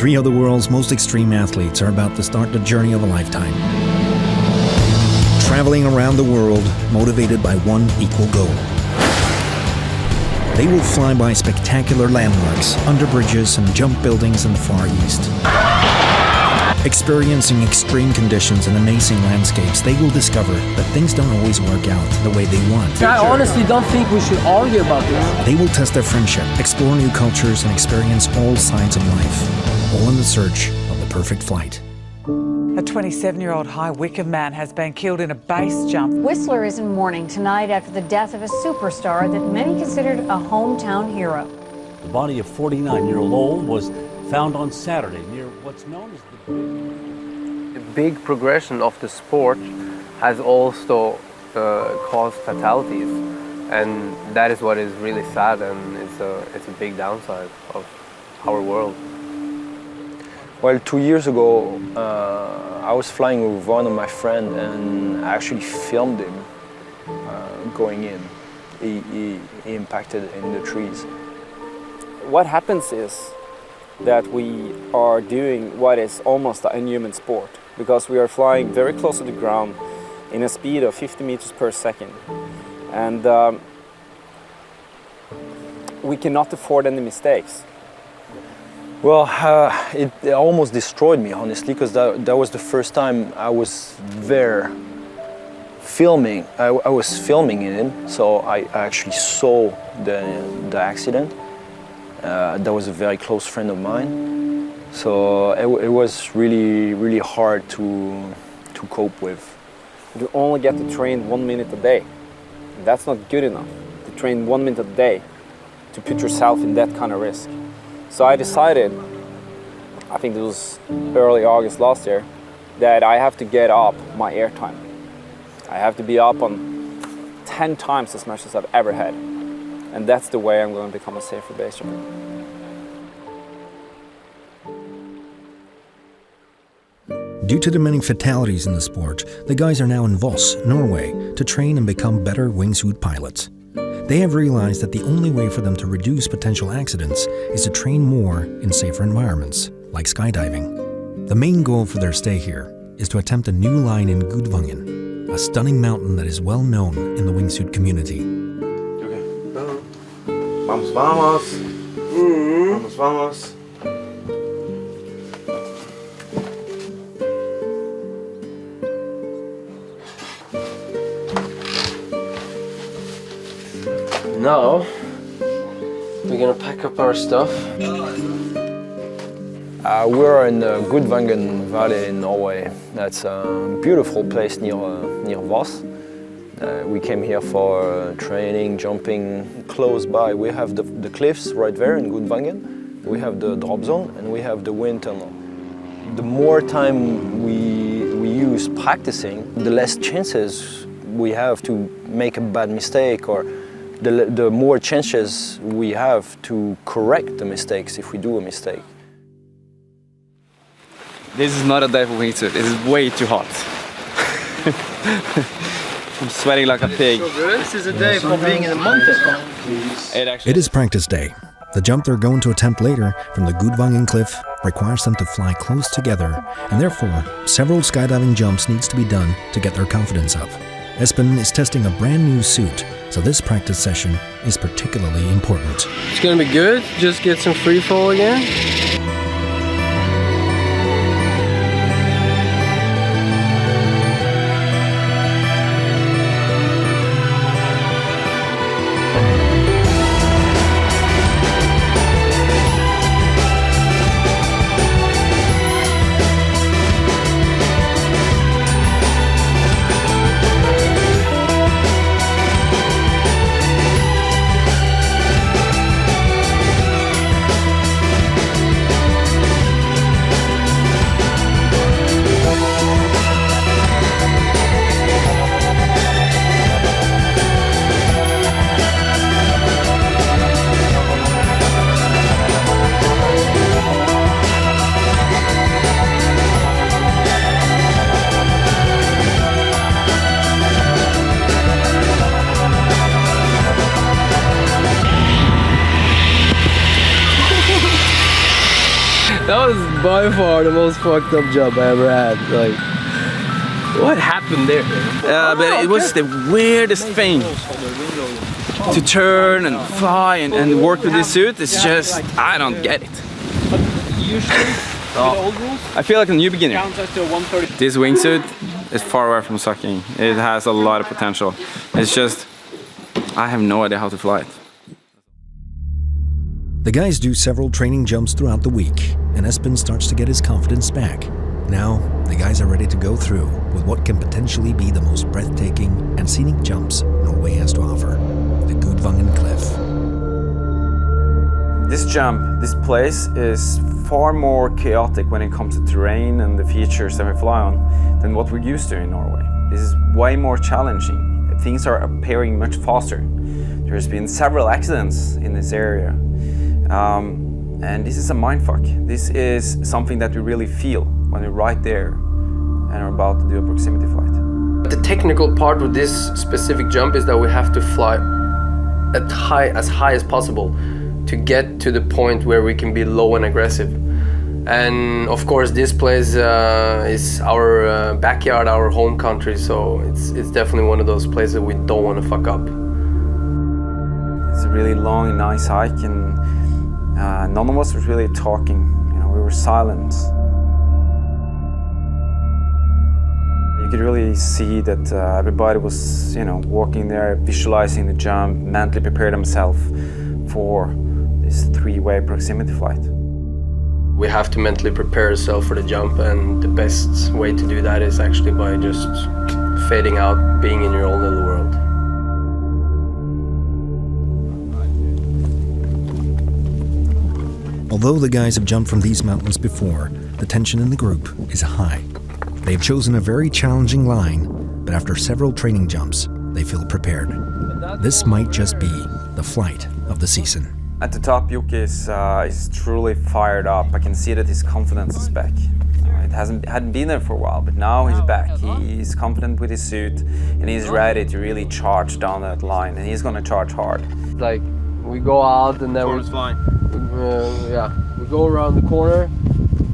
Three of the world's most extreme athletes are about to start the journey of a lifetime. Traveling around the world, motivated by one equal goal. They will fly by spectacular landmarks, under bridges and jump buildings in the Far East. Experiencing extreme conditions and amazing landscapes, they will discover that things don't always work out the way they want. I honestly don't think we should argue about this. They will test their friendship, explore new cultures, and experience all sides of life, all in the search of the perfect flight. A 27-year-old High Wycombe man has been killed in a base jump. Whistler is in mourning tonight after the death of a superstar that many considered a hometown hero. The body of 49-year-old Ole was found on Saturday near what's known as the big progression of the sport has also caused fatalities, and that is what is really sad, and it's a big downside of our world. Well, 2 years ago, I was flying with one of my friends and I actually filmed him going in. He impacted in the trees. What happens is that we are doing what is almost an inhuman sport, because we are flying very close to the ground in a speed of 50 meters per second. And we cannot afford any mistakes. Well, it almost destroyed me, honestly, because that was the first time I was there filming. I was filming it, so I actually saw the accident. That was a very close friend of mine, so it was really, really hard to cope with. You only get to train 1 minute a day. That's not good enough to train 1 minute a day to put yourself in that kind of risk. So I decided, I think it was early August last year, that I have to get up my airtime. I have to be up on 10 times as much as I've ever had. And that's the way I'm going to become a safer base jumper. Due to the many fatalities in the sport, the guys are now in Voss, Norway, to train and become better wingsuit pilots. They have realized that the only way for them to reduce potential accidents is to train more in safer environments, like skydiving. The main goal for their stay here is to attempt a new line in Gudvangan, a stunning mountain that is well known in the wingsuit community. Vamos, vamos. Vamos, vamos. Now, we're gonna pack up our stuff. We're in the Gudvangen Valley in Norway. That's a beautiful place near Voss. We came here for training, jumping. Close by, we have the cliffs right there in Gudvangen. We have the drop zone and we have the wind tunnel. The more time we use practicing, the less chances we have to make a bad mistake, or the more chances we have to correct the mistakes if we do a mistake. This is not a day for wingsuit. It is way too hot. I'm sweating like a pig. This is a day for being in the mountain. It is practice day. The jump they're going to attempt later from the Gudvangen cliff requires them to fly close together, and therefore several skydiving jumps needs to be done to get their confidence up. Espen is testing a brand new suit, so this practice session is particularly important. It's gonna be good. Just get some free fall again. by far the most fucked up jump I ever had. Like, what happened there? But it was the weirdest thing. To turn and fly and work with this suit, it's just, I don't get it. I feel like a new beginner. This wingsuit is far away from sucking. It has a lot of potential. It's just, I have no idea how to fly it. The guys do several training jumps throughout the week, and Espen starts to get his confidence back. Now, the guys are ready to go through with what can potentially be the most breathtaking and scenic jumps Norway has to offer, the Gudvangan cliff. This jump, this place is far more chaotic when it comes to terrain and the features that we fly on than what we're used to in Norway. This is way more challenging. Things are appearing much faster. There's been several accidents in this area. And this is a mindfuck. This is something that we really feel when we're right there and are about to do a proximity flight. The technical part with this specific jump is that we have to fly as high as possible to get to the point where we can be low and aggressive. And of course this place is our backyard, our home country, so it's definitely one of those places we don't want to fuck up. It's a really long and nice hike, and none of us was really talking. You know, we were silent. You could really see that everybody was, you know, walking there, visualizing the jump, mentally prepared themselves for this three-way proximity flight. We have to mentally prepare ourselves for the jump, and the best way to do that is actually by just fading out, being in your own little world. Although the guys have jumped from these mountains before, the tension in the group is high. They've chosen a very challenging line, but after several training jumps, they feel prepared. This might just be the flight of the season. At the top, Jokke is truly fired up. I can see that his confidence is back. It hadn't been there for a while, but now he's back. He's confident with his suit, and he's ready to really charge down that line, and he's gonna charge hard. Like, we go out and then we go around the corner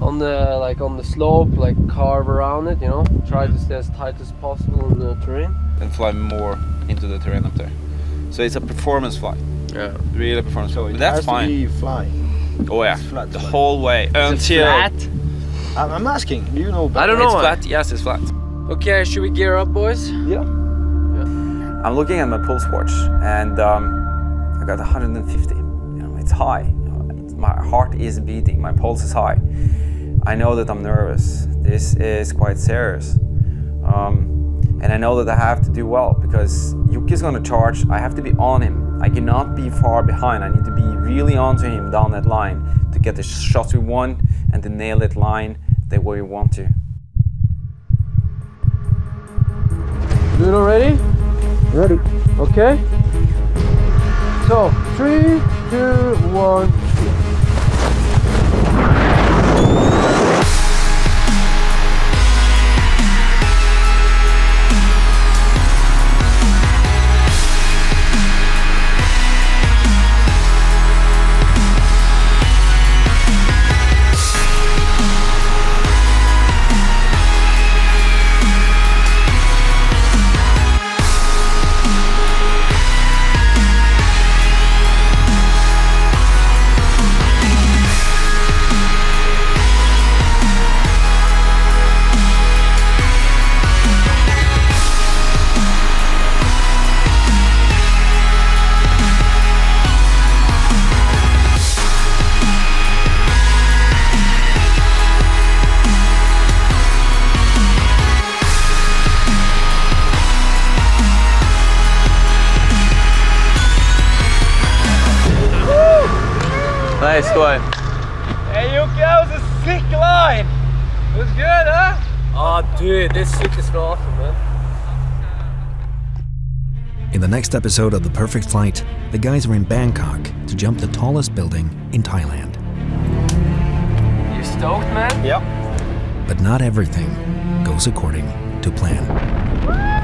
on the slope, like carve around it, you know, try to stay as tight as possible in the terrain. And fly more into the terrain up there. So it's a performance flight. Yeah. Really a performance flight. But that's fine. To be flying. Oh yeah, flat the flight. whole way until... Flat? I'm asking, do you know? I don't know. It's flat, yes, it's flat. Okay, should we gear up, boys? Yeah. I'm looking at my pulse watch, and I got 150. You know, it's high. My heart is beating. My pulse is high. I know that I'm nervous. This is quite serious. And I know that I have to do well because Jokke's gonna charge. I have to be on him. I cannot be far behind. I need to be really onto him down that line to get the shots we want and to nail that line the way we want to. Ludo, ready? Ready. Okay. So, 3, 2, 1. Nice one. Hey Jokke, that was a sick line. It was good, huh? Oh, dude, this shit is awesome, man. In the next episode of The Perfect Flight, the guys are in Bangkok to jump the tallest building in Thailand. You stoked, man? Yeah. But not everything goes according to plan.